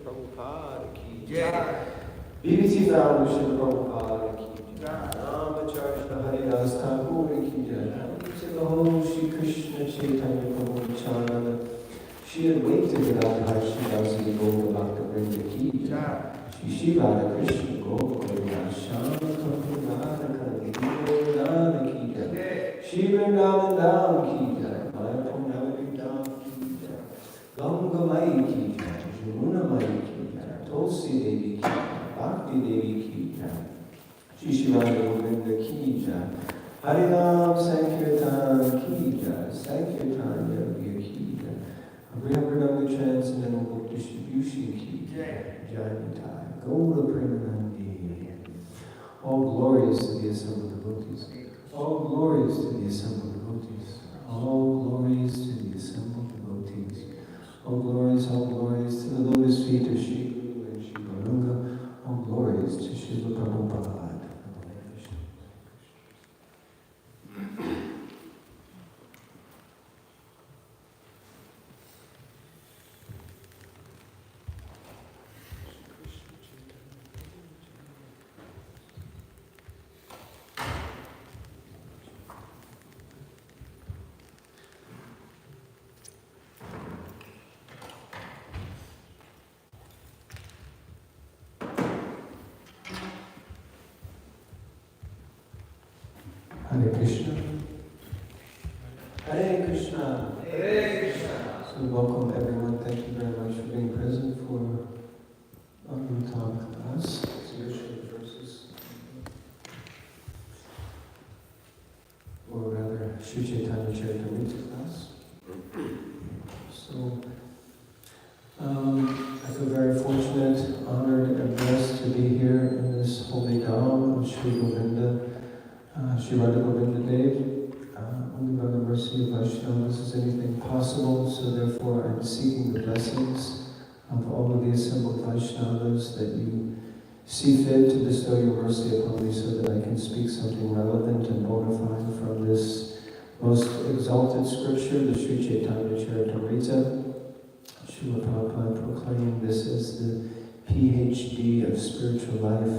Prabhupada ki Jai. BBC founder Srila Prabhupada ki Jai. Ramacharya Haridas Thakur ki Jai. The whole Shri Krishna Chaitanya Prabhu Nityananda, Shri Advaita Gadadhar Srivasi Gaura Bhakta ki Jai. Shri Shri Radha Krishna Gokula Shama Prabhu Radha Kali Nana ki Jai. Shri Vrindavan Dham ki Jai. Mayapur Navadvip Dham ki Jai. Ganga Mai ki Jai. Yamuna Mai ki Jai. Tulsi Devi ki Jai. Bhakti Devi ki Jai. Shri Shri Radha Govinda ki Jai. Harinam Sankirtan ki Jai. Sankirtan Yogi ki Jai. Abhyapranam Transcendental Book Distribution ki Jai. Jai-nitai. Gaura Premanandi. All glories to the assembled devotees. All glories to the assembled devotees. All glories to the assembled devotees. All glories to the lotus feet of Shri Guru and Shri Gauranga. All glories to Srila Prabhupada. Hare Krishna. Hare Krishna. Hare Krishna. So welcome everyone. Thank you very much for being present for Talk class. Verses. Or rather, Sri Caitanya-caritāmṛta class. So, I feel very fortunate, honored, and blessed to be here in this holy dham of Sri Govinda. Shri Radha Govinda Dev, only by the mercy of Vaishnavas is anything possible, so therefore I'm seeking the blessings of all of the assembled Vaishnavas that you see fit to bestow your mercy upon me so that I can speak something relevant and bona fide from this most exalted scripture, the Sri Caitanya-caritāmṛta. Srila Prabhupada proclaimed this as the PhD of spiritual life.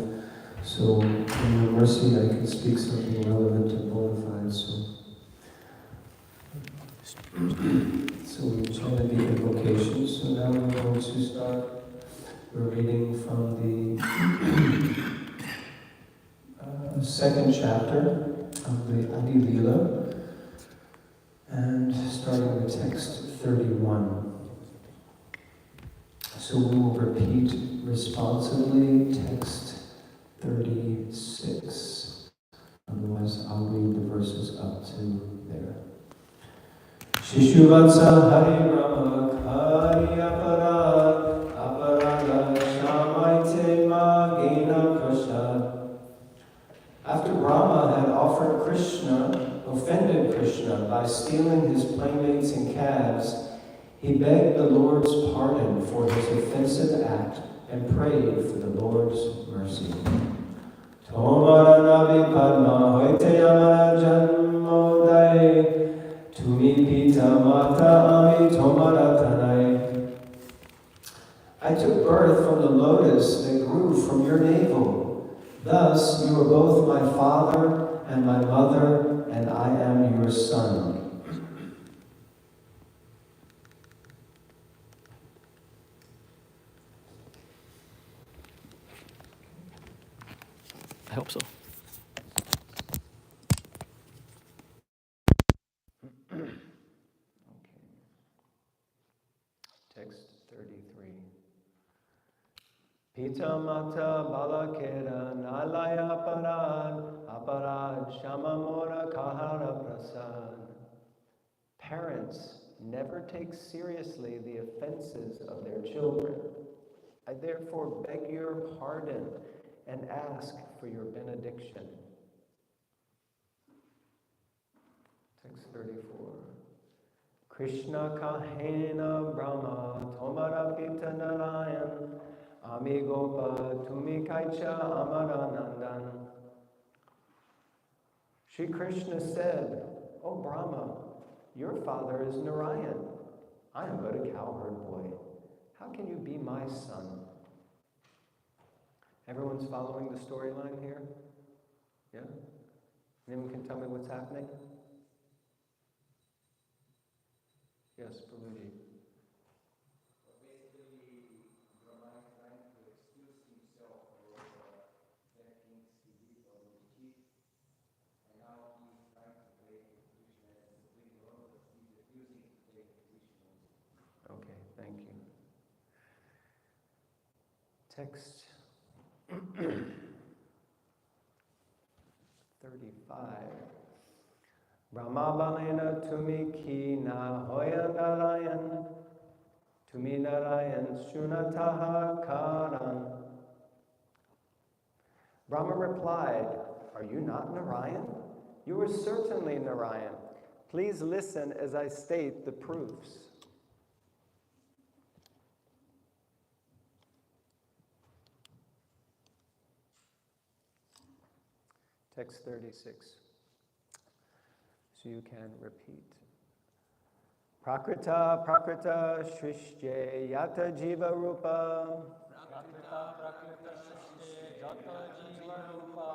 So, in your mercy, I can speak something relevant and bona fide. So we chanted the invocation. So now we're going to start. We're reading from the second chapter of the Ādi-līlā, and starting with text 31. So we will repeat responsively text 36. Otherwise, I'll read the verses up to there. Shishuvatsa Hari Rama Kari Aparad Aparada Shamaite Magena Prasad. After Brahma had offended Krishna by stealing his playmates and calves, he begged the Lord's pardon for his offensive act and prayed for the Lord's mercy. Tomara navi padma hoite amara janmodai tumi pita mata ami tomara tanai. I took birth from the lotus that grew from your navel. Thus you are both my father and my mother, and I am your son. I hope so. Okay. Text 33. Pita mata balakera nalaya aparad shamamora kahara prasad. Parents never take seriously the offenses of their children. I therefore beg your pardon and ask for your benediction. Text 34. Krishna kahena Brahma tomara pita narayan amigopa tumi kaicha amaranandan. Shri Krishna said, "O Brahma, your father is Narayan. I am but a cowherd boy. How can you be my son? Everyone's following the storyline here? Yeah? Anyone can tell me what's happening? Yes, Prabhuji. Well, basically, Brahma is trying to excuse himself for the things he did or he cheated, and now he's trying to break Krishna as the Supreme Lord, but he's refusing to take position on it. Okay, thank you. Text 35. Brahma balena tumi ki na hoya narayan, tumi narayan shunataha karan. Brahma replied, "Are you not Narayan? You are certainly Narayan. Please listen as I state the proofs." Text 36. So you can repeat. Prakrita prakrita shrishye yata jiva rupa. Prakrita prakrita srishti jata jiva rupa.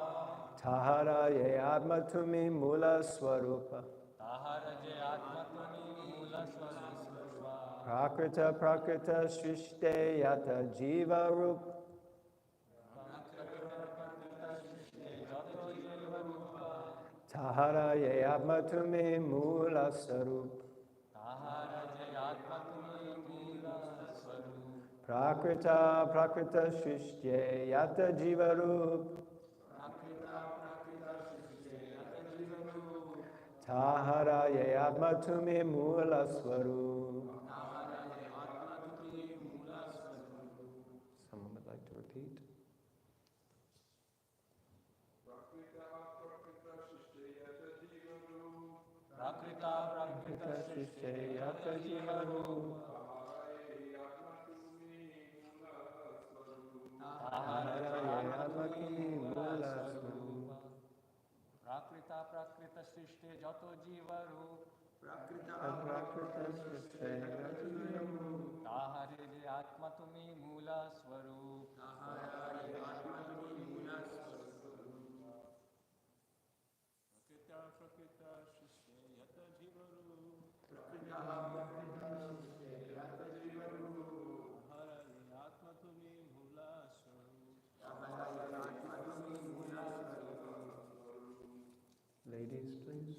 Tahara ye atma tumi mula swarupa. Tahara je atma tumi mula swarupa. Prakrita prakrita shrishte yata jiva rupa. Tahara ye atma tumi mula sarup. Tahara je atma tumi mula swarupa. Prakrita prakrita shrishye yata jiva rup. Tahara ye atma tumi mula swarup. Someone would like to repeat? Prakrita prakrita srishti jata jiva rupa. Tahara je atma tumi mula swarupa. Prakrita prakrita srishti jata jiva rupa. Prakrita shrishte yata jiva rup. Tahare je atma tumi mula swarupa. Ladies, please.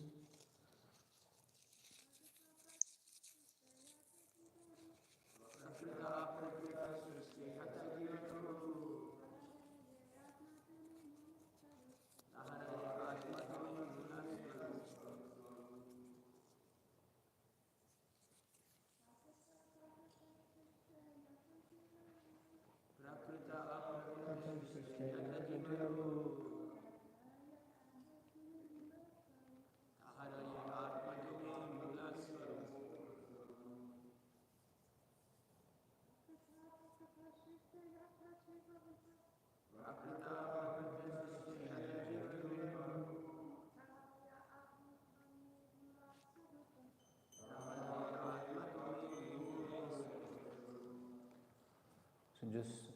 So just to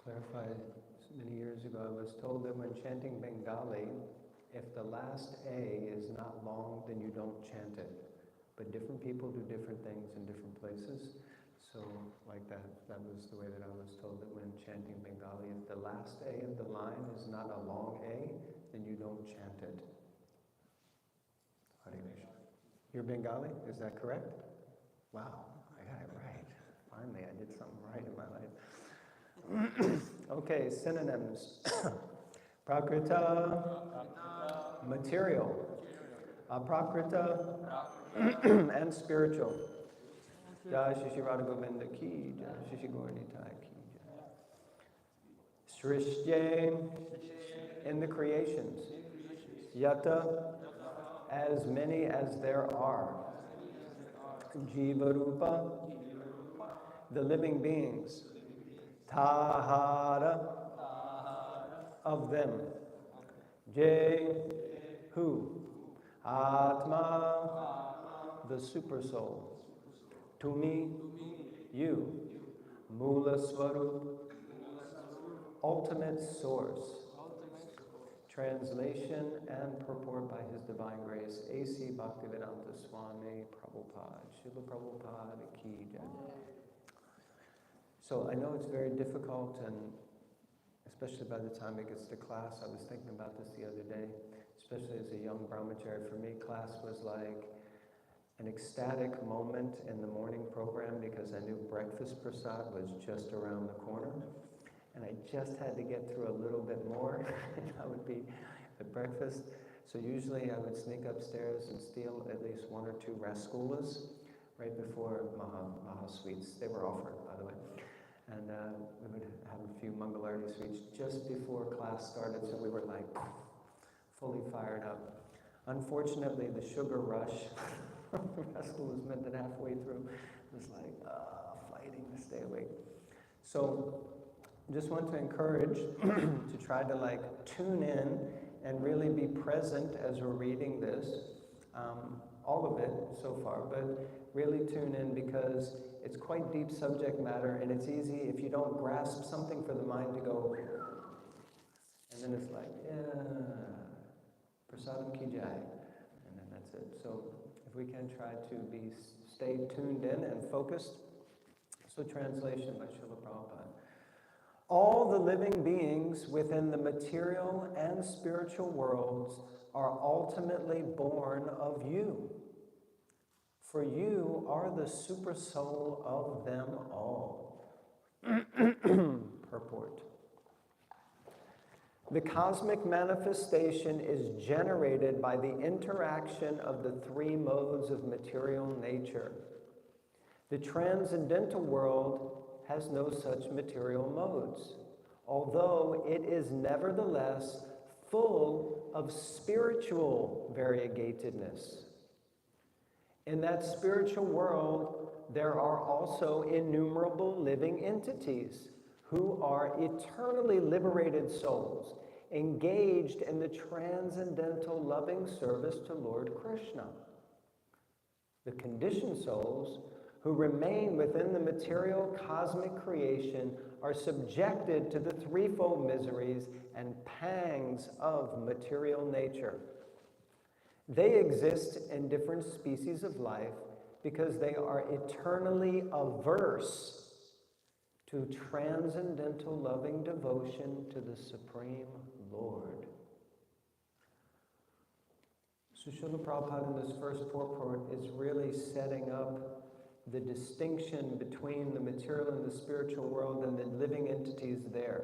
clarify, many years ago I was told that when chanting Bengali, if the last A is not long, then you don't chant it. But different people do different things in different places. So like that was the way that I was told, that when chanting Bengali, if the last A of the line is not a long A, then you don't chant it. Hare Krishna. You're Bengali? Is that correct? Wow, I got it right. Finally, I did something right in my life. Okay, synonyms. Prakrita, material. Aprakrita, and spiritual. Jai Shri Radha Govinda ki, Jai Shri Jai-nitai ki. Srishtye, in the creations. Yata, as many as there are. Jiva Rupa, the living beings. Tahara, of them. Jai, who? Atma, the super soul. Tumi, you. Mula Swarup, ultimate source. Translation and purport by His Divine Grace, A.C. Bhaktivedanta Swami Prabhupada. Srila Prabhupada Ki Jai. So I know it's very difficult, and especially by the time it gets to class, I was thinking about this the other day, especially as a young brahmachari. For me, class was like an ecstatic moment in the morning program because I knew breakfast prasad was just around the corner. And I just had to get through a little bit more, and I would be at breakfast. So usually I would sneak upstairs and steal at least 1 or 2 rasgulas right before Maha sweets. They were offered, by the way. And we would have a few Mangalarti sweets just before class started, so we were like fully fired up. Unfortunately, the sugar rush from the rasgulas meant that halfway through it was like fighting to stay awake. So just want to encourage to try to like tune in and really be present as we're reading this, all of it so far, but really tune in because it's quite deep subject matter, and it's easy if you don't grasp something for the mind to go, and then it's like, yeah, prasadam ki jai, and then that's it. So if we can try to stay tuned in and focused. So translation by Srila Prabhupada. All the living beings within the material and spiritual worlds are ultimately born of you. For you are the supersoul of them all. Purport. The cosmic manifestation is generated by the interaction of the 3 modes of material nature. The transcendental world has no such material modes, although it is nevertheless full of spiritual variegatedness. In that spiritual world, there are also innumerable living entities who are eternally liberated souls, engaged in the transcendental loving service to Lord Krishna. The conditioned souls who remain within the material cosmic creation are subjected to the 3-fold miseries and pangs of material nature. They exist in different species of life because they are eternally averse to transcendental loving devotion to the Supreme Lord. So Srila Prabhupada in this first purport is really setting up the distinction between the material and the spiritual world and the living entities there.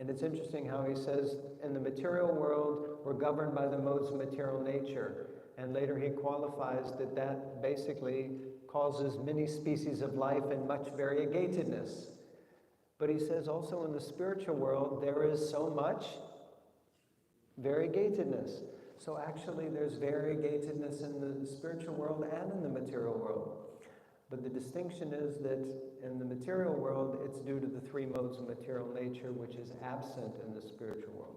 And it's interesting how he says, in the material world, we're governed by the modes of material nature. And later he qualifies that that basically causes many species of life and much variegatedness. But he says also in the spiritual world, there is so much variegatedness. So actually there's variegatedness in the spiritual world and in the material world. But the distinction is that in the material world, it's due to the 3 modes of material nature, which is absent in the spiritual world.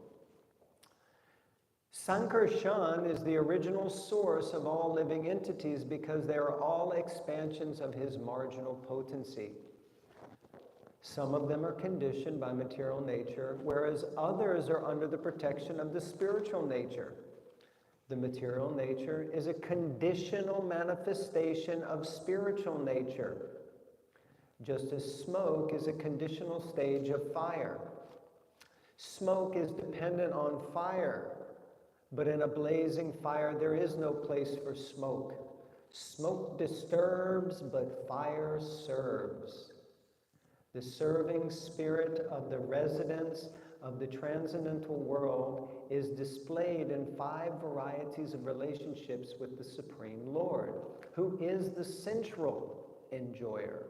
Sankarshan is the original source of all living entities because they are all expansions of his marginal potency. Some of them are conditioned by material nature, whereas others are under the protection of the spiritual nature. The material nature is a conditional manifestation of spiritual nature, just as smoke is a conditional stage of fire. Smoke is dependent on fire, but in a blazing fire there is no place for smoke. Smoke disturbs, but fire serves. The serving spirit of the residents of the transcendental world is displayed in 5 varieties of relationships with the Supreme Lord, who is the central enjoyer.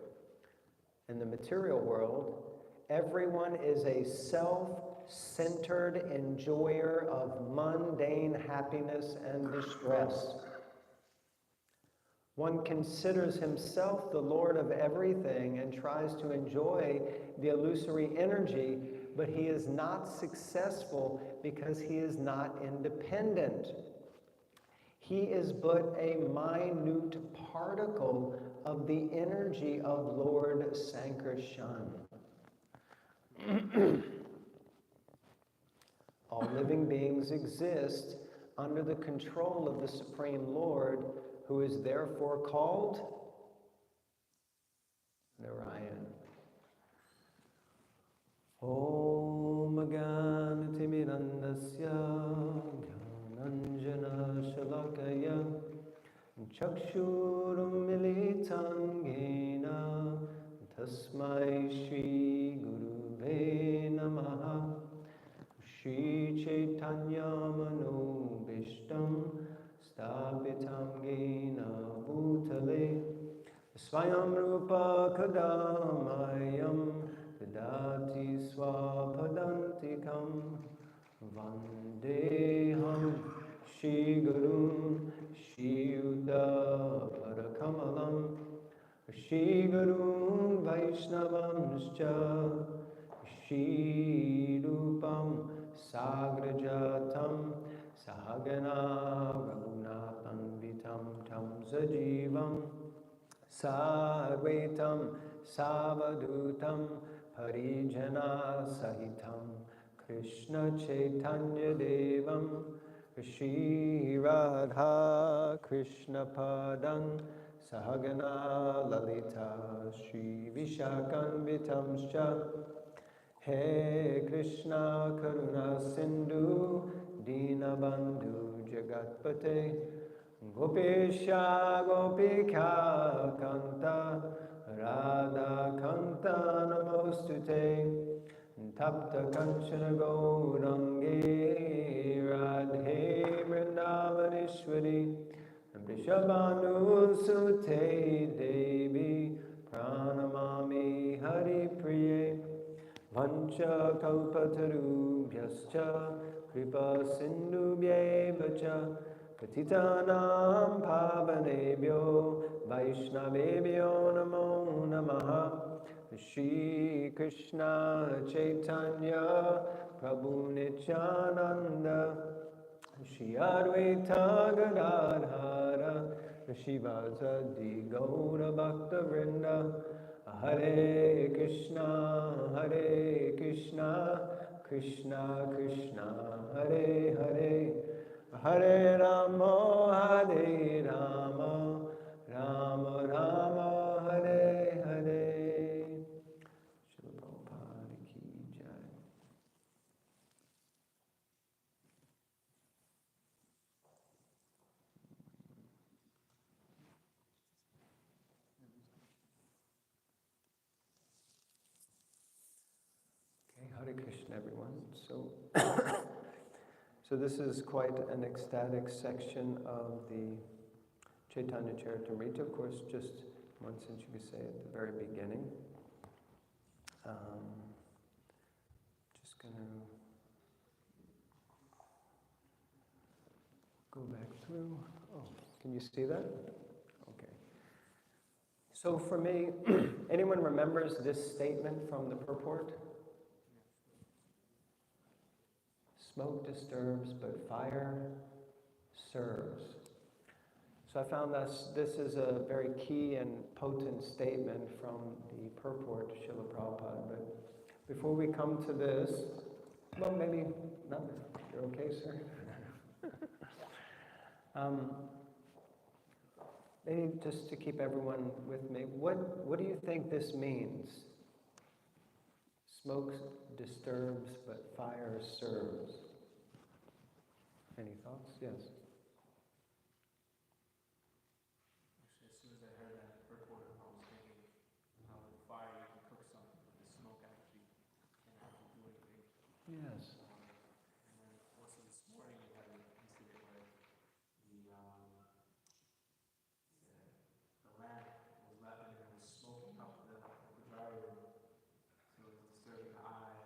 In the material world, everyone is a self-centered enjoyer of mundane happiness and distress. One considers himself the Lord of everything and tries to enjoy the illusory energy, but he is not successful because he is not independent. He is but a minute particle of the energy of Lord Sankarshan. All living beings exist under the control of the Supreme Lord, who is therefore called Narayan. Om Ganatimirandasya Gyananjana Shalakaya Chakshurum Militangena Tasmai Shri Guruve Namaha Shri Chaitanya Manobishtam Stapitam Gena Bhutale Swayam Rupa Kadamayam Vidati Swapadantikam Vandeham Shri Gurun Shri Uda Parakamalam Shri Gurun Vaishnavamscha Shri Rupam Sagrajatam Sahagana Raghunatham Vitam Tam Sajivam Sarvetam Savadutam Parijana Sahitam Krishna Chaitanya Devam Shri Radha Krishna Padan Sahagana Lalita Shri Vishakan Vitamscha He Krishna Karuna Sindhu Dinabandhu Jagatpate Gopesha Gopika Kanta Radha Kanta Namostute Tapta Kanchana Gaurangi Radhe Vrindavaneshwari Vrishabhanu Sute Devi Pranamami Hari Priye Vancha Kalpatarubhyascha Kripa Sindhubhyevacha Patitanam Pavanebhyo Vaishnavebhyo Namo Namaha Shri Krishna Chaitanya Prabhu Nityananda Shri Advaita Gadadhara Shivasadi Gaura Bhakta Vrinda Hare Krishna Krishna Krishna Hare Hare Hare Rama Hare Rama Rama Rama Hare Hare. Srila Prabhupada ki jai. Okay, Hare Krishna everyone. So this is quite an ecstatic section of the Caitanya-caritāmṛta. Of course, just one since you could say at the very beginning. Just going to go back through. Oh, can you see that? Okay. So for me, anyone remembers this statement from the purport? Smoke disturbs, but fire serves. So I found this is a very key and potent statement from the purport to Srila Prabhupada. But before we come to this, well, maybe not. You're okay, sir? Maybe just to keep everyone with me, what do you think this means? Smoke disturbs, but fire serves. Any thoughts? Yes. Actually, as soon as I heard that purport, I was thinking how the fire you can cook something, but the smoke actually can't actually do anything. Yes. And then also this morning we had an incident where the lamp was left and it was smoking up the dry room. So it was disturbing the eyes.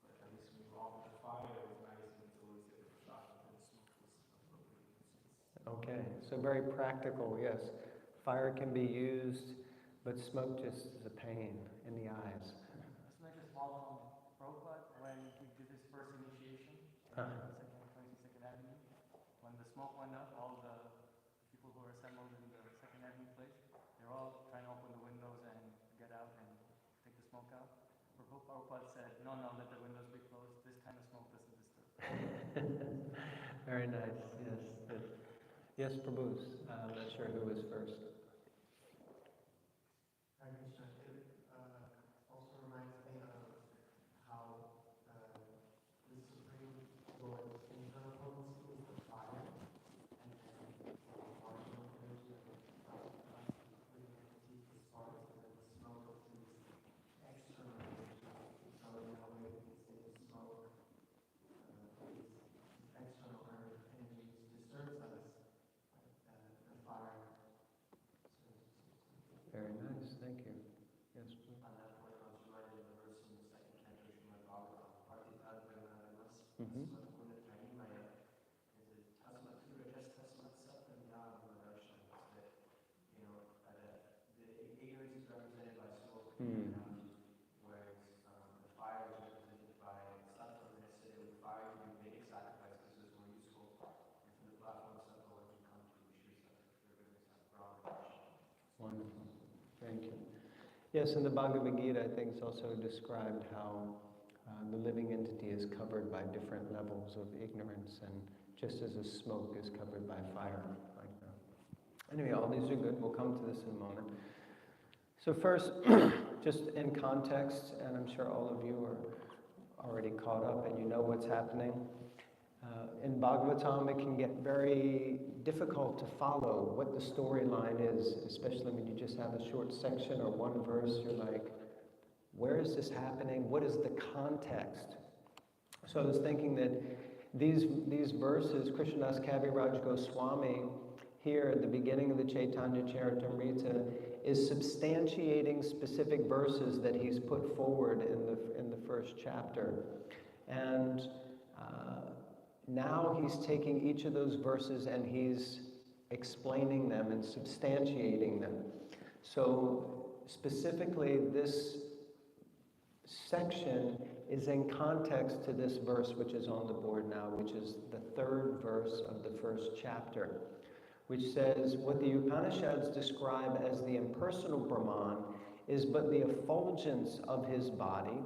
But at least when we were off with the fire, it was nice until it was shot and the smoke was appropriate. Okay, so very practical, yes. Fire can be used, but smoke just is a pain in the eyes. Isn't that just follow Prabhupada when he did his first initiation in 22nd Avenue? When the smoke went up, all the Prabhupada said, no, let the windows be closed. This kind of smoke doesn't disturb. Very nice, yes. Good. Yes, Prabhu. I'm not sure who was first. Hare Krishna. It also reminds me of how the Supreme Lord's internal potency is the fire, and then the marginal energy of the living entity is sparks, and then the smoke is external energy. So in a way, we can say the smoke is external energy disturbs us, like the fire. Very nice, thank you. Yes, please. On that point, I was reminded of the verse in the second canto of Srimad Bhagavatam, Partitadvyanadamas, Caitanya-caritāmṛta, is it Tasmatura, just Tasmat Satam Yam, that, you know, the ignorance is represented by smoke, whereas the fire is represented by sattva, and it said that with fire you can make sacrifice because it's more useful. And from the platform of sattva, what you come to, Shri Sattva, Wonderful. Thank you. Yes, in the Bhagavad Gita, I think it's also described how the living entity is covered by different levels of ignorance, and just as a smoke is covered by fire, like that. Anyway, all these are good. We'll come to this in a moment. So first, just in context, and I'm sure all of you are already caught up and you know what's happening. In Bhagavatam, it can get very difficult to follow what the storyline is, especially when you just have a short section or one verse. You're like, where is this happening? What is the context? So I was thinking that these verses, Krishnadas Kaviraj Goswami, here at the beginning of the Caitanya-caritāmṛta, is substantiating specific verses that he's put forward in the first chapter. And now he's taking each of those verses and he's explaining them and substantiating them. So specifically, this section is in context to this verse which is on the board now, which is the third verse of the first chapter, which says, what the Upanishads describe as the impersonal Brahman is but the effulgence of his body,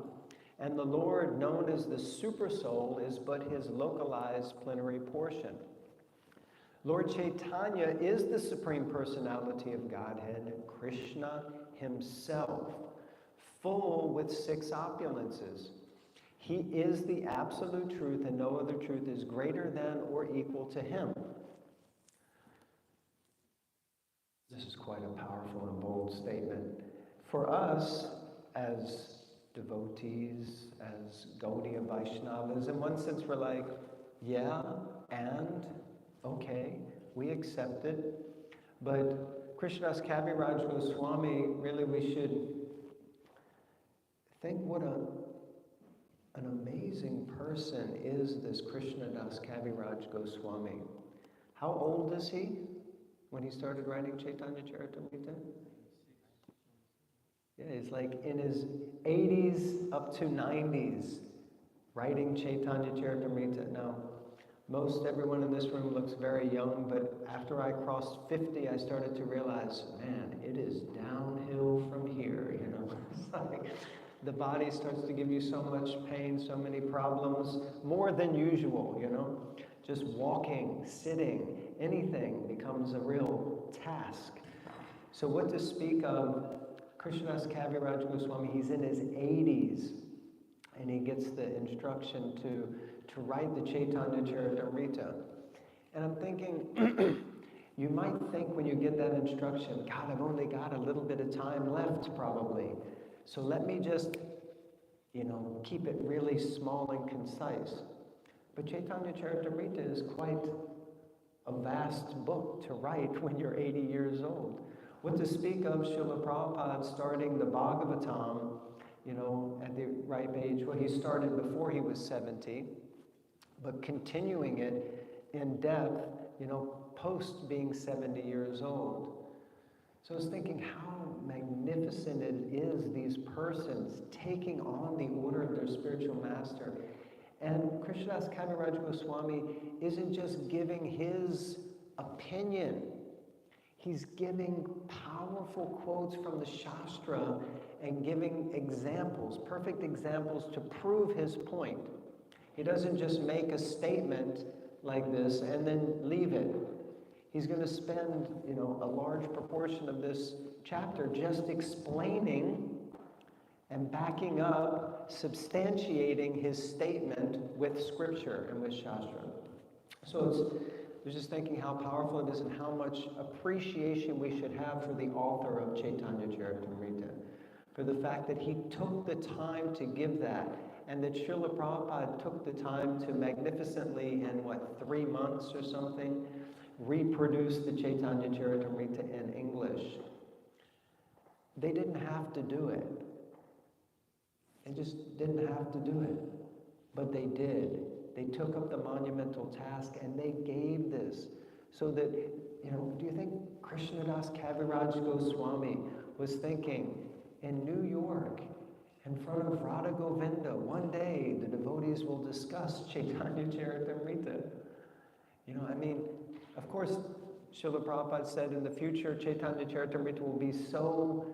and the Lord, known as the Supersoul, is but his localized plenary portion. Lord Chaitanya is the Supreme Personality of Godhead, Krishna himself, full with 6 opulences. He is the absolute truth, and no other truth is greater than or equal to him. This is quite a powerful and bold statement. For us, as devotees, as Gaudiya Vaishnavas, in one sense we're like, yeah, and, okay, we accept it. But Krishnadas Kaviraj Goswami, really we should think what an amazing person is this Krishnadas Kaviraj Goswami. How old is he when he started writing Caitanya-caritāmṛta? Yeah, he's like in his 80s up to 90s, writing Caitanya-caritāmṛta. Now, most everyone in this room looks very young, but after I crossed 50, I started to realize, man, it is downhill from here, you know. It's like the body starts to give you so much pain, so many problems, more than usual, you know. Just walking, sitting, anything becomes a real task. So what to speak of Krishnadas Kaviraj Goswami, he's in his 80s, and he gets the instruction to write the Caitanya-caritāmṛta. And I'm thinking, you might think when you get that instruction, God, I've only got a little bit of time left, probably. So let me just, you know, keep it really small and concise. But Caitanya-caritāmṛta is quite a vast book to write when you're 80 years old. What to speak of Srila Prabhupada starting the Bhagavatam, you know, at the ripe age? Well, he started before he was 70, but continuing it in depth, you know, post being 70 years old. So I was thinking how magnificent it is, these persons taking on the order of their spiritual master. And Krishnadas Kaviraj Goswami isn't just giving his opinion. He's giving powerful quotes from the Shastra and giving examples, perfect examples to prove his point. He doesn't just make a statement like this and then leave it. He's going to spend, a large proportion of this chapter just explaining and backing up, substantiating his statement with scripture and with Shastra. So I was just thinking how powerful it is and how much appreciation we should have for the author of Caitanya-caritāmṛta, for the fact that he took the time to give that, and that Srila Prabhupada took the time to magnificently, in 3 months or something, reproduce the Caitanya-caritāmṛta in English. They didn't have to do it. They just didn't have to do it. But they did. They took up the monumental task and they gave this. So that, do you think Krishnadas Kaviraj Goswami was thinking in New York, in front of Radha Govinda, one day the devotees will discuss Caitanya-caritāmṛta? Of course, Srila Prabhupada said in the future Caitanya-caritāmṛta will be so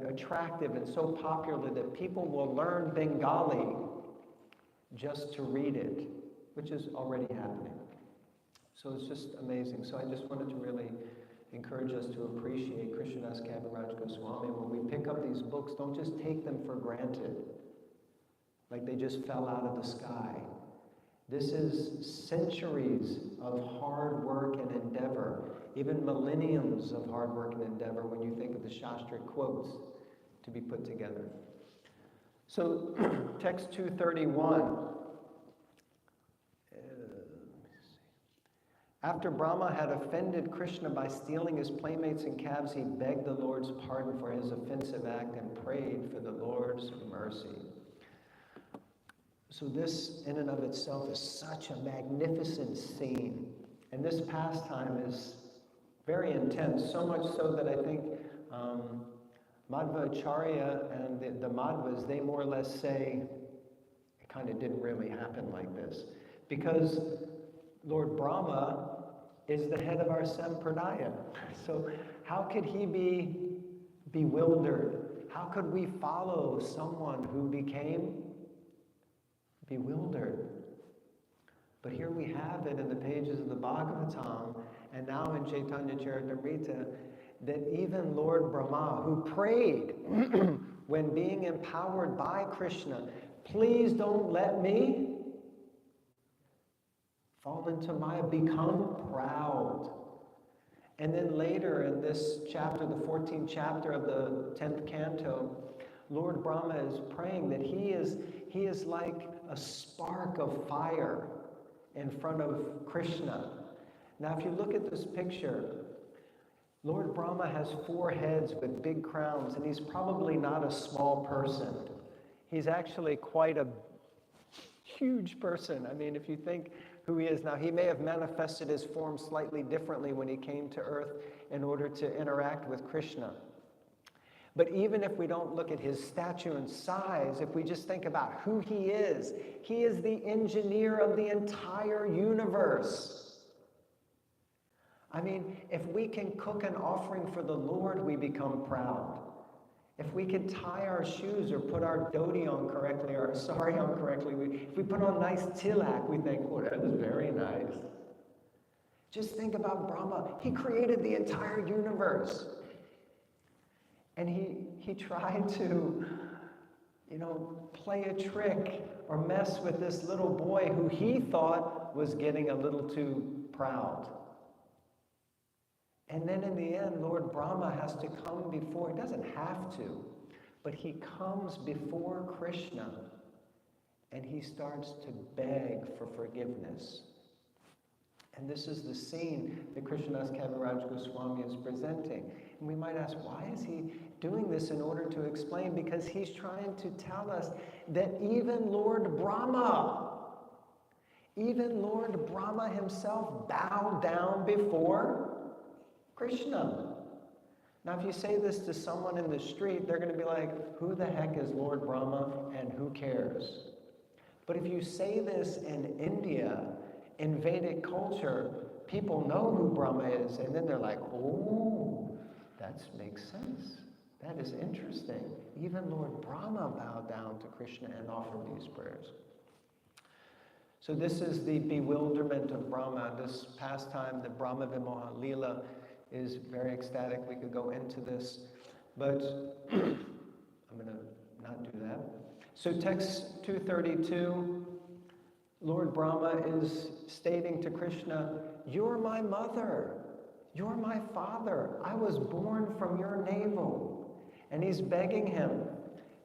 attractive and so popular that people will learn Bengali just to read it, which is already happening. So it's just amazing. So I just wanted to really encourage us to appreciate Krishnadas Kaviraj Goswami. When we pick up these books, don't just take them for granted, like they just fell out of the sky. This is centuries of hard work and endeavor, even millenniums of hard work and endeavor when you think of the Shastric quotes to be put together. So, text 231. After Brahma had offended Krishna by stealing his playmates and calves, he begged the Lord's pardon for his offensive act and prayed for the Lord's mercy. So this, in and of itself, is such a magnificent scene. And this pastime is very intense, so much so that I think Madhvacharya and the Madhvas, they more or less say it kind of didn't really happen like this. Because Lord Brahma is the head of our Sampradaya. So how could he be bewildered? How could we follow someone who became bewildered? But here we have it in the pages of the Bhagavatam, and now in Caitanya-caritāmṛta, that even Lord Brahma, who prayed when being empowered by Krishna, please don't let me fall into Maya, become proud. And then later in this chapter, the 14th chapter of the 10th canto, Lord Brahma is praying that he is like a spark of fire in front of Krishna. Now if you look at this picture, Lord Brahma has 4 heads with big crowns, and he's probably not a small person. He's actually quite a huge person. If you think who he is now, he may have manifested his form slightly differently when he came to earth in order to interact with Krishna. But even if we don't look at his stature and size, if we just think about who he is the engineer of the entire universe. If we can cook an offering for the Lord, we become proud. If we can tie our shoes or put our dhoti on correctly or our sari on correctly, if we put on nice tilak, we think, oh, that is very nice. Just think about Brahma. He created the entire universe. And he tried to, play a trick or mess with this little boy who he thought was getting a little too proud. And then in the end, Lord Brahma has to come before, he doesn't have to, but he comes before Krishna and he starts to beg for forgiveness. And this is the scene that Krishnadas Kaviraj Goswami is presenting. And we might ask, why is he doing this in order to explain? Because he's trying to tell us that even Lord Brahma himself bowed down before Krishna. Now, if you say this to someone in the street, they're going to be like, who the heck is Lord Brahma and who cares? But if you say this in India, in Vedic culture, people know who Brahma is, and then they're like, oh, that makes sense. That is interesting. Even Lord Brahma bowed down to Krishna and offered these prayers. So this is the bewilderment of Brahma. This pastime, the Brahma Vimoha Lila, is very ecstatic. We could go into this, but I'm going to not do that. So text 232, Lord Brahma is stating to Krishna, "You're my mother. You're my father. I was born from your navel." And he's begging him,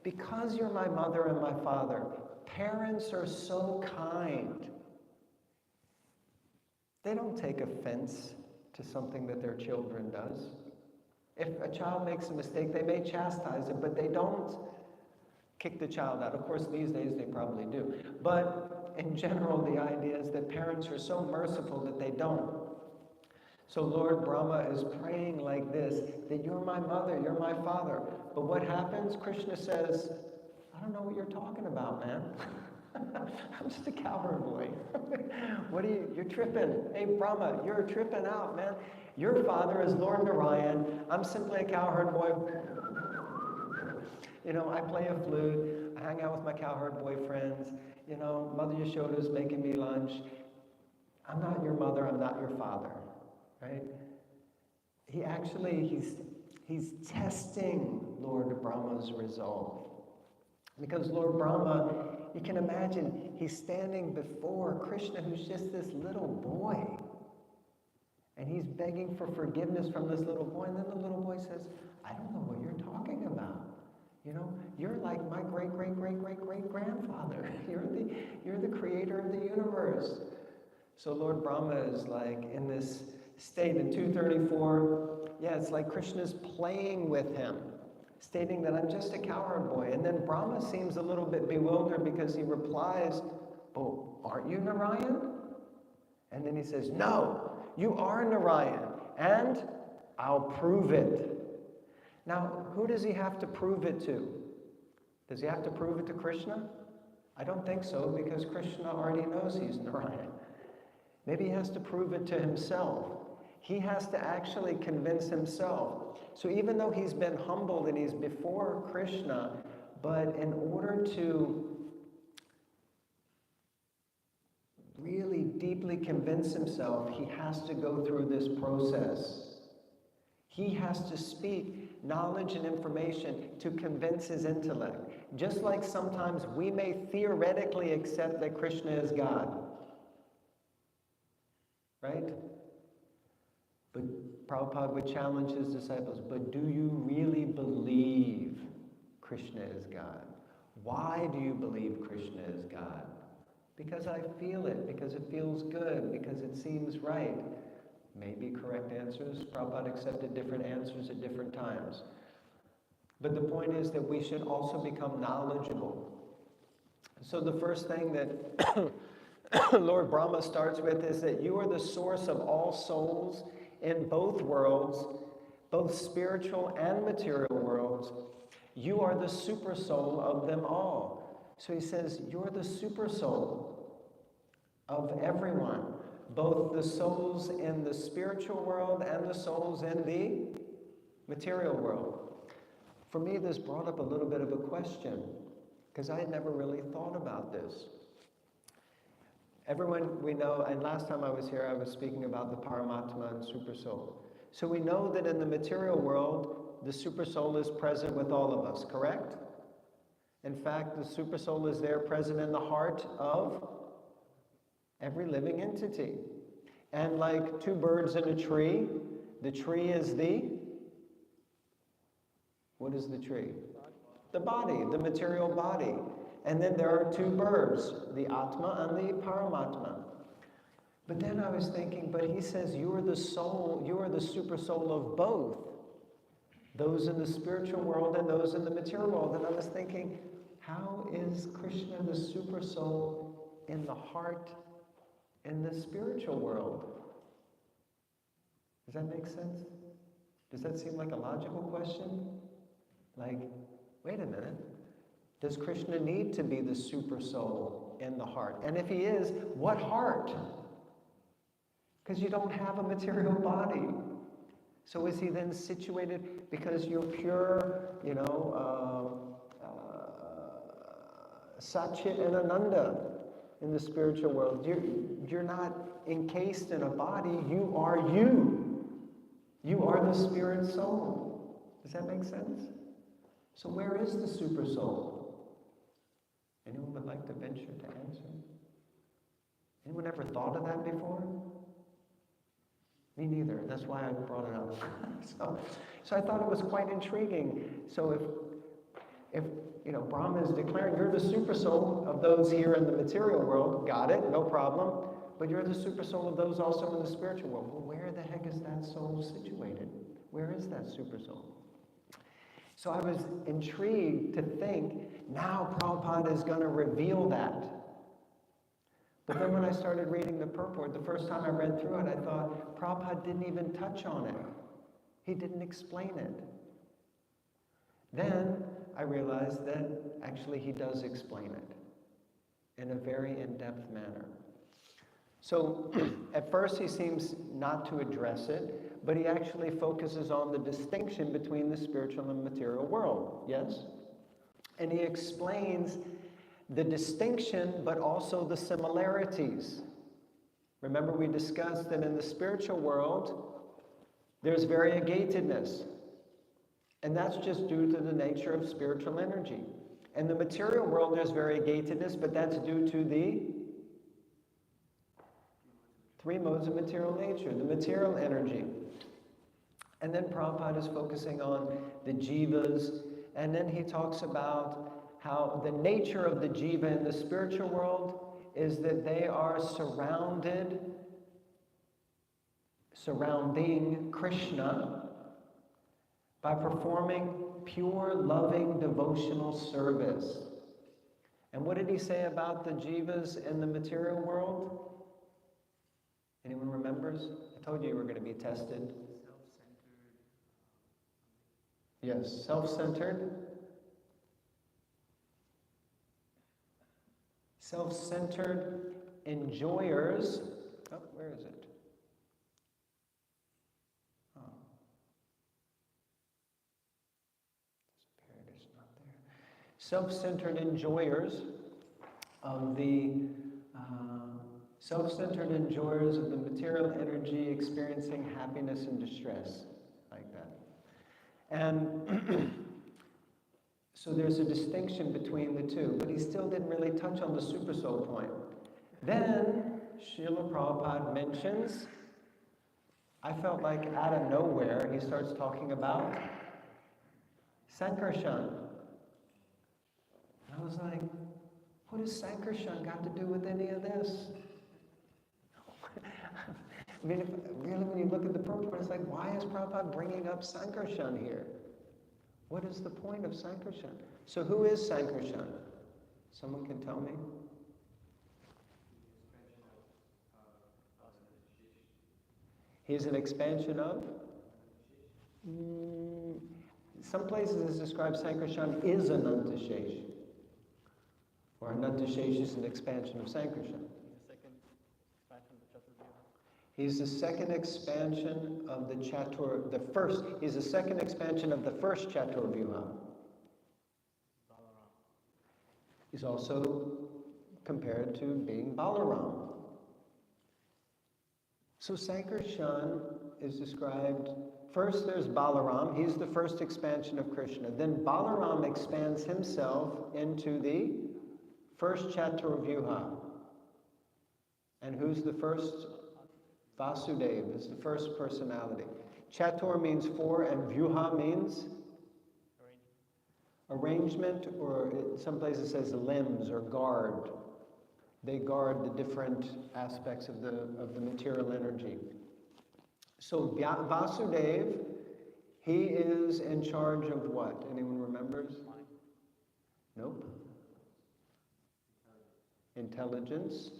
because you're my mother and my father, parents are so kind. They don't take offense to something that their children does. If a child makes a mistake, they may chastise it, but they don't kick the child out. Of course, these days they probably do. But in general, the idea is that parents are so merciful that they don't. So Lord Brahma is praying like this, that you're my mother, you're my father. But what happens? Krishna says, I don't know what you're talking about, man. I'm just a cowherd boy. You're tripping. Hey, Brahma, you're tripping out, man. Your father is Lord Narayan. I'm simply a cowherd boy. You know, I play a flute. I hang out with my cowherd boyfriends. You know, Mother Yashoda's making me lunch. I'm not your mother. I'm not your father. Right? He's testing Lord Brahma's resolve. Because Lord Brahma, you can imagine, he's standing before Krishna, who's just this little boy. And he's begging for forgiveness from this little boy. And then the little boy says, I don't know what you're talking about. You know, you're like my great-great-great-great-great-grandfather. You're the creator of the universe. So Lord Brahma is like in this state in 234. Yeah, it's like Krishna's playing with him, stating that I'm just a cowherd boy. And then Brahma seems a little bit bewildered because he replies, oh, aren't you Narayan? And then he says, no, you are Narayan, and I'll prove it. Now, who does he have to prove it to? Does he have to prove it to Krishna? I don't think so, because Krishna already knows he's Narayan. Maybe he has to prove it to himself. He has to actually convince himself. So even though he's been humbled and he's before Krishna, but in order to really deeply convince himself, he has to go through this process. He has to speak knowledge and information to convince his intellect. Just like sometimes we may theoretically accept that Krishna is God. Right? But Prabhupada would challenge his disciples, but do you really believe Krishna is God? Why do you believe Krishna is God? Because I feel it, because it feels good, because it seems right. Maybe correct answers. Prabhupada accepted different answers at different times. But the point is that we should also become knowledgeable. So the first thing that Lord Brahma starts with is that you are the source of all souls in both worlds, both spiritual and material worlds. You are the super soul of them all. So he says, you're the super soul of everyone, both the souls in the spiritual world and the souls in the material world. For me, this brought up a little bit of a question, because I had never really thought about this. Everyone we know, and last time I was here, I was speaking about the Paramatma and Super Soul. So we know that in the material world, the Super Soul is present with all of us, correct? In fact, the Super Soul is there present in the heart of every living entity. And like two birds in a tree, the tree is what is the tree? The body, the material body. And then there are two birds, the Atma and the Paramatma. But then I was thinking, but he says you are the soul, you are the super soul of both. Those in the spiritual world and those in the material world. And I was thinking, how is Krishna the super soul in the heart in the spiritual world? Does that make sense? Does that seem like a logical question? Like, wait a minute. Does Krishna need to be the super soul in the heart? And if he is, what heart? Because you don't have a material body. So is he then situated, because you're pure you know, Satchit and Ananda in the spiritual world. You're not encased in a body. You are you. You are the spirit soul. Does that make sense? So where is the super soul? Anyone would like to venture to answer? Anyone ever thought of that before? Me neither. That's why I brought it up. So I thought it was quite intriguing. So if you know, Brahma is declaring you're the super soul of those here in the material world, got it, no problem. But you're the super soul of those also in the spiritual world. Well, where the heck is that soul situated? Where is that super soul? So I was intrigued to think, now Prabhupada is going to reveal that. But then when I started reading the purport, the first time I read through it, I thought, Prabhupada didn't even touch on it. He didn't explain it. Then I realized that actually he does explain it in a very in-depth manner. So at first he seems not to address it, but he actually focuses on the distinction between the spiritual and material world, yes? And he explains the distinction, but also the similarities. Remember, we discussed that in the spiritual world, there's variegatedness. And that's just due to the nature of spiritual energy. In the material world, there's variegatedness, but that's due to the three modes of material nature, the material energy. And then Prabhupada is focusing on the jivas, and then he talks about how the nature of the jiva in the spiritual world is that they are surrounding Krishna by performing pure, loving, devotional service. And what did he say about the jivas in the material world? Anyone remembers? I told you you were going to be tested. Yes, self-centered. Self-centered enjoyers. Oh, where is it? Oh. Disappeared, it's not there. Self-centered enjoyers of the material energy, experiencing happiness and distress, like that. And so there's a distinction between the two, but he still didn't really touch on the super soul point. Then Srila Prabhupada mentions, I felt like out of nowhere, he starts talking about Sankarshan. I was like, what has Sankarshan got to do with any of this? I mean, really, when you look at the purport, it's like, why is Prabhupada bringing up Sankarshan here? What is the point of Sankarshan? So who is Sankarshan? Someone can tell me? He's an expansion of? Some places it's described Sankarshan is Anantashesh. Or Anantashesh is an expansion of Sankarshan. He's the second expansion of the Chatur, he's the second expansion of the first Chaturvyuha. He's also compared to being Balaram. So Sankarshan is described, first there's Balaram, he's the first expansion of Krishna. Then Balaram expands himself into the first Chaturvyuha. And who's the first? Vasudeva is the first personality. Chatur means four, and Vyuha means arrangement, or some places it says limbs or guard. They guard the different aspects of the material energy. So Vasudeva, he is in charge of what? Anyone remembers? Nope. Intelligence.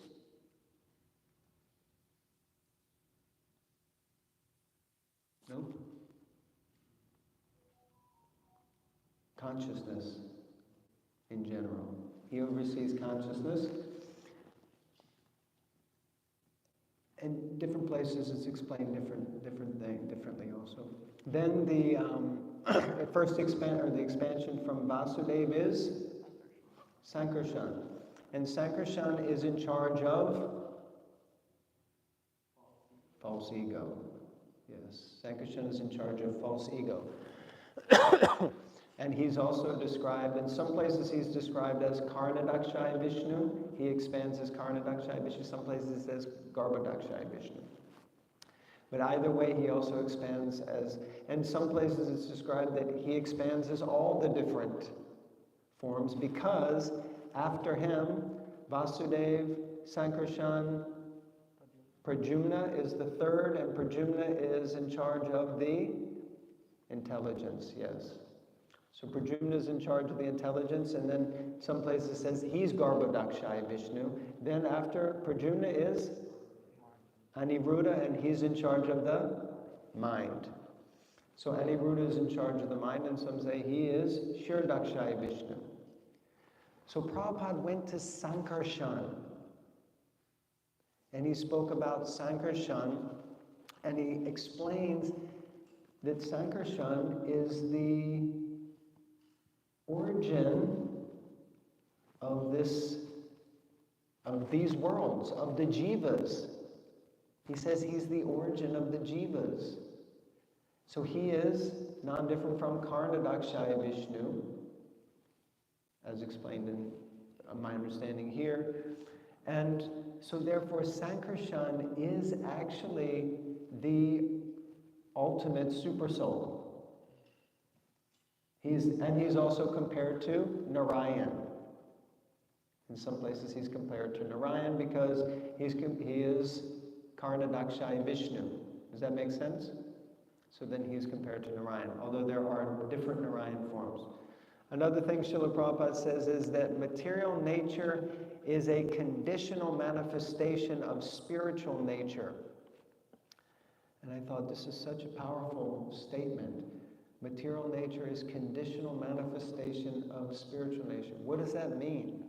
Nope. Consciousness in general. He oversees consciousness. In different places it's explained differently also. Then the expansion from Vasudeva is Sankarshan. And Sankarshan is in charge of false ego. Yes, Sankarshan is in charge of false ego. And he's also described, in some places he's described as Karnadakshay Vishnu. He expands as Karnadakshay Vishnu. Some places it says Garbhadakshay Vishnu. But either way, he also expands as, and some places it's described that he expands as all the different forms, because after him, Vasudeva, Sankarshan, Pradyumna is the third, and Pradyumna is in charge of the intelligence, yes. So Pradyumna is in charge of the intelligence, and then some places says he's Garbhadakshay Vishnu. Then after Pradyumna is Aniruddha, and he's in charge of the mind. So Aniruddha is in charge of the mind, and some say he is Shirdakshay Vishnu. So Prabhupada went to Sankarshan, and he spoke about Sankarshan, and he explains that Sankarshan is the origin of these worlds, of the jivas. He says he's the origin of the jivas. So he is non-different from Karnadakshay Vishnu, as explained in my understanding here. And so therefore Sankarshan is actually the ultimate supersoul. He's also compared to Narayan. In some places he's compared to Narayan because he is Karnadakshay Vishnu. Does that make sense? So then he's compared to Narayan, although there are different Narayan forms. Another thing Srila Prabhupada says is that material nature is a conditional manifestation of spiritual nature. And I thought this is such a powerful statement. Material nature is conditional manifestation of spiritual nature. What does that mean?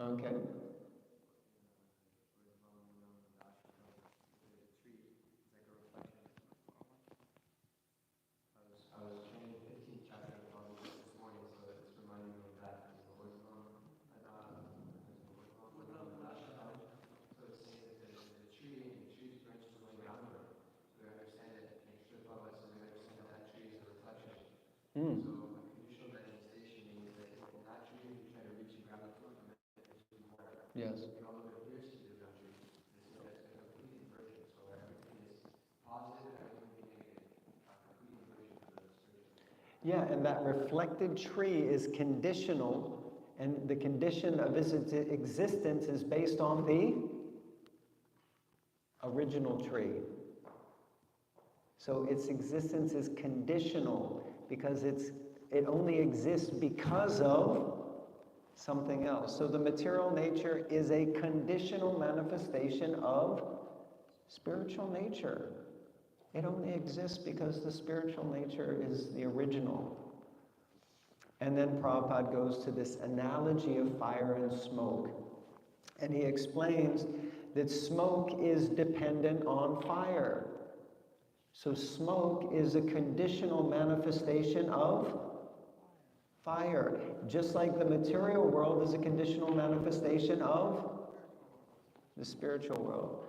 Okay. So a conditional manifestation means that in that tree, if you try to reach and grab the fruit from it, it's too hard. Yes. And although it appears to be that tree, that's a complete inversion. So everything is positive, everything will be negative. A complete inversion of the spiritual. Yeah, and that reflected tree is conditional, and the condition of its existence is based on the original tree. So its existence is conditional because it only exists because of something else. So the material nature is a conditional manifestation of spiritual nature. It only exists because the spiritual nature is the original. And then Prabhupada goes to this analogy of fire and smoke. And he explains that smoke is dependent on fire. So smoke is a conditional manifestation of fire. Just like the material world is a conditional manifestation of the spiritual world.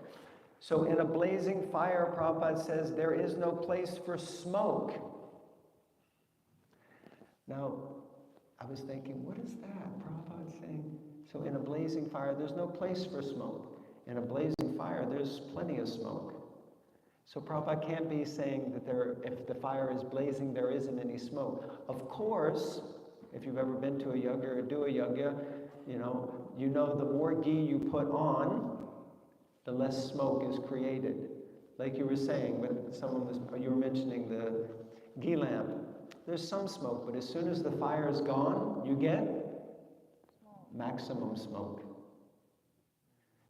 So in a blazing fire, Prabhupada says, there is no place for smoke. Now, I was thinking, what is that? Prabhupada saying, so in a blazing fire, there's no place for smoke. In a blazing fire, there's plenty of smoke. So Prabhupada can't be saying that if the fire is blazing, there isn't any smoke. Of course, if you've ever been to a yajna or do a yajna, you know the more ghee you put on, the less smoke is created. Like you were saying, you were mentioning the ghee lamp. There's some smoke, but as soon as the fire is gone, you get maximum smoke.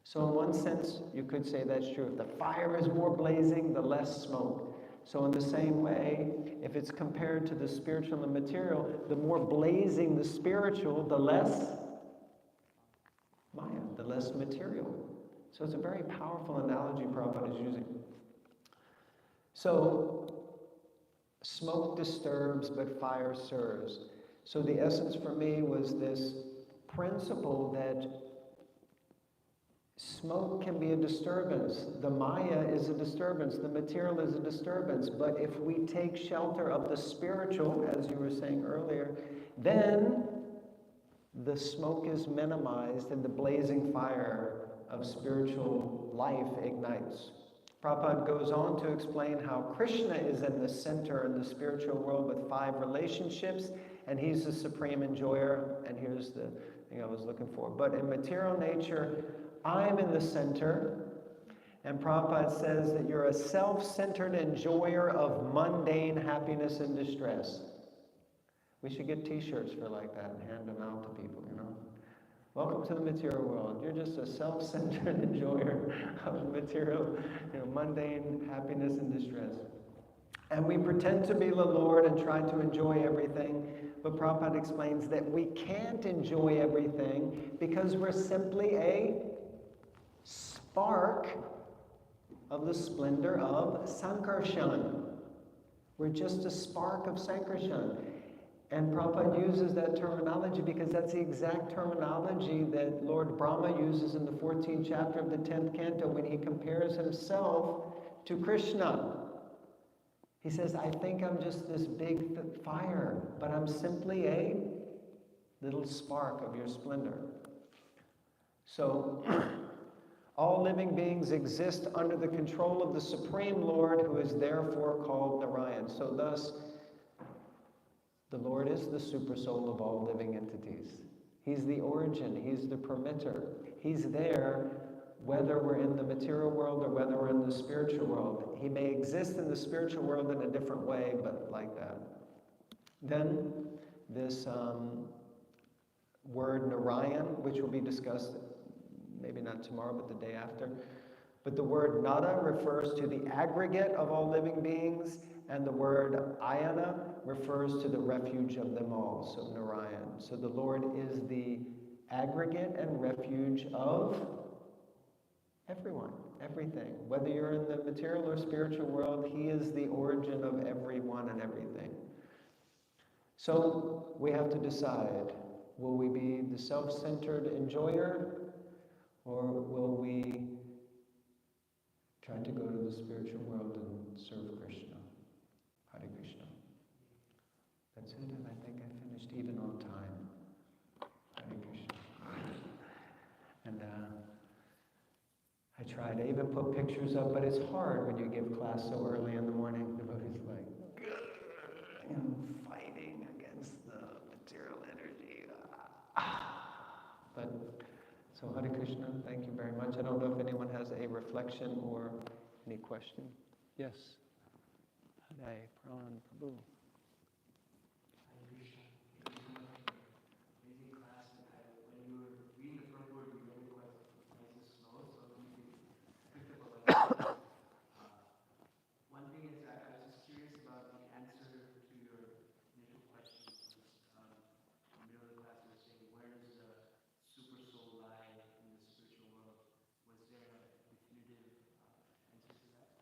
So in one sense, you could say that's true. If the fire is more blazing, the less smoke. So in the same way, if it's compared to the spiritual and material, the more blazing the spiritual, the less Maya, the less material. So it's a very powerful analogy Prabhupada is using. So, smoke disturbs, but fire serves. So the essence for me was this principle that smoke can be a disturbance. The Maya is a disturbance. The material is a disturbance. But if we take shelter of the spiritual, as you were saying earlier, then the smoke is minimized and the blazing fire of spiritual life ignites. Prabhupada goes on to explain how Krishna is in the center in the spiritual world with 5 relationships, and he's the supreme enjoyer, and here's the thing I was looking for. But in material nature, I'm in the center, and Prabhupada says that you're a self-centered enjoyer of mundane happiness and distress. We should get t-shirts for like that and hand them out to people, you know. Welcome to the material world. You're just a self-centered enjoyer of material, mundane happiness and distress. And we pretend to be the Lord and try to enjoy everything, but Prabhupada explains that we can't enjoy everything because we're simply a spark of the splendor of Sankarshan. We're just a spark of Sankarshan. And Prabhupada uses that terminology because that's the exact terminology that Lord Brahma uses in the 14th chapter of the 10th canto when he compares himself to Krishna. He says, I think I'm just this big fire, but I'm simply a little spark of your splendor. So, all living beings exist under the control of the Supreme Lord, who is therefore called Narayan. So thus, the Lord is the supersoul of all living entities. He's the origin. He's the permitter. He's there whether we're in the material world or whether we're in the spiritual world. He may exist in the spiritual world in a different way, but like that. Then this word Narayan, which will be discussed maybe not tomorrow, but the day after. But the word Nara refers to the aggregate of all living beings, and the word Ayana refers to the refuge of them all, so Narayan. So the Lord is the aggregate and refuge of everyone, everything. Whether you're in the material or spiritual world, He is the origin of everyone and everything. So we have to decide, will we be the self-centered enjoyer, or will we try to go to the spiritual world and serve Krishna? Hare Krishna. That's it, and I think I finished even on time. Hare Krishna. And I tried. I even put pictures up, but it's hard when you give class so early in the morning. Devotees like, fighting against the material energy. But so Hare Krishna, thank you very much. I don't know if anyone has a reflection or any question. Yes. Hare Pran Prabhu. Amazing class, and when you were reading the front word, you read it quite nice and slow, so you picked up a lot. One thing is, I was just curious about the answer to your initial question. In the middle of the class, you were saying, where does the super soul lie in the spiritual world? Was there a definitive answer to that?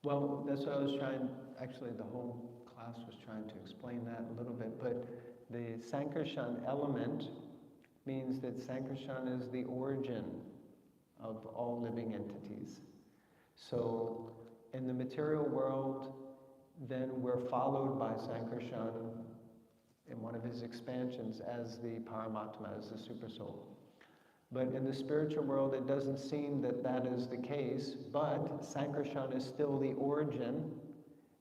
Well, that's what I was trying, actually the whole class was trying to explain that a little bit, but the Sankarshan element means that Sankarshan is the origin of all living entities. So in the material world, then we're followed by Sankarshan in one of his expansions as the Paramatma, as the Supersoul. But in the spiritual world, it doesn't seem that that is the case, but Sankarshan is still the origin,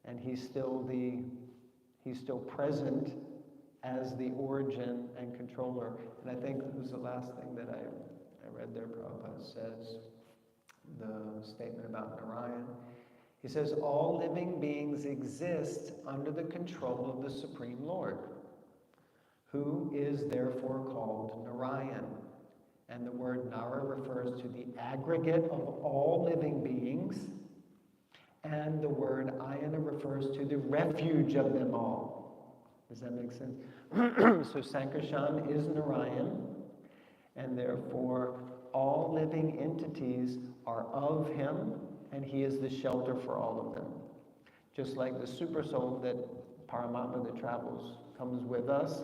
and he's still present as the origin and controller. And I think it was the last thing that I read there. Prabhupada says, the statement about Narayan. He says, all living beings exist under the control of the Supreme Lord, who is therefore called Narayan. And the word Nara refers to the aggregate of all living beings, and the word Ayana refers to the refuge of them all. Does that make sense? So Sankarshan is Narayan, and therefore all living entities are of him, and he is the shelter for all of them. Just like the super soul that Paramatma that travels comes with us,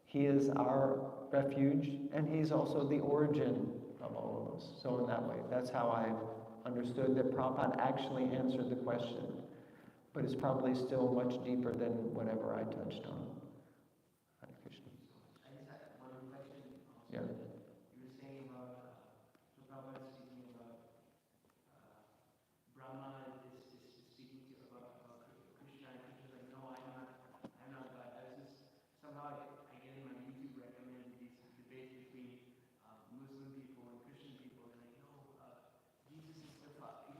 he is our refuge, and he's also the origin of all of us. So in that way, that's how I understood that Prabhupada actually answered the question. But it's probably still much deeper than whatever I touched on. Hare Krishna. I just had one question also. Yeah. You were saying about, so Prabhupada is speaking about, Brahma is speaking to about Krishna, and Krishna's like, no, I'm not God. I was just, somehow I get in my YouTube recommended these debates between Muslim people and Christian people, and like, no, Jesus is the Father,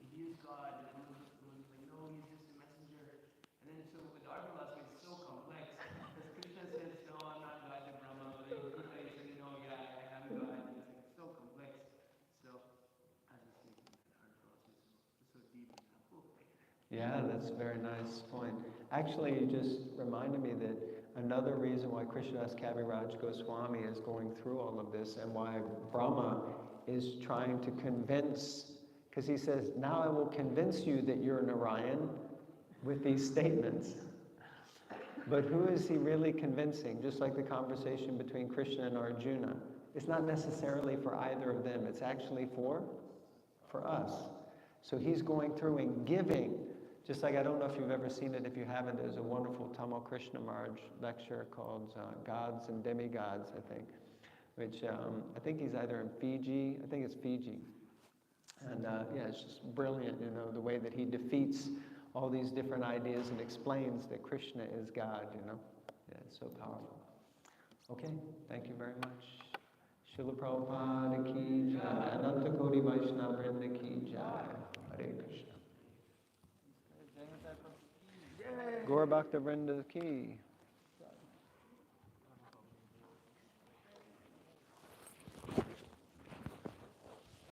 he is God, and Muslims like, no, he's just a messenger. And then so with our philosophy, it's so complex, because Krishna says, no, I'm not God to Brahma, but then Krishna is saying, no, yeah, I am God, and it's like, so complex. So I was just thinking that our philosophy is so deep and so cool. Yeah, that's a very nice point. Actually, you just reminded me that another reason why Krishnadas Goswami is going through all of this, and why Brahma is trying to convince, because he says, now I will convince you that you're Narayan with these statements. But who is he really convincing? Just like the conversation between Krishna and Arjuna. It's not necessarily for either of them. It's actually for us. So he's going through and giving. Just like, I don't know if you've ever seen it. If you haven't, there's a wonderful Tamal Krishna Maharaj lecture called Gods and Demigods, I think. Which I think he's either in Fiji. I think it's Fiji. And yeah, it's just brilliant, you know, the way that he defeats all these different ideas and explains that Krishna is God, you know. Yeah, it's so powerful. Okay, thank you very much. Srila Prabhupada ki jai, Ananta Koti Vaishnava Vrinda ki jai. Hare Krishna. Jai-nitai Prabhu ki jai. Gaura Bhakta Vrinda ki.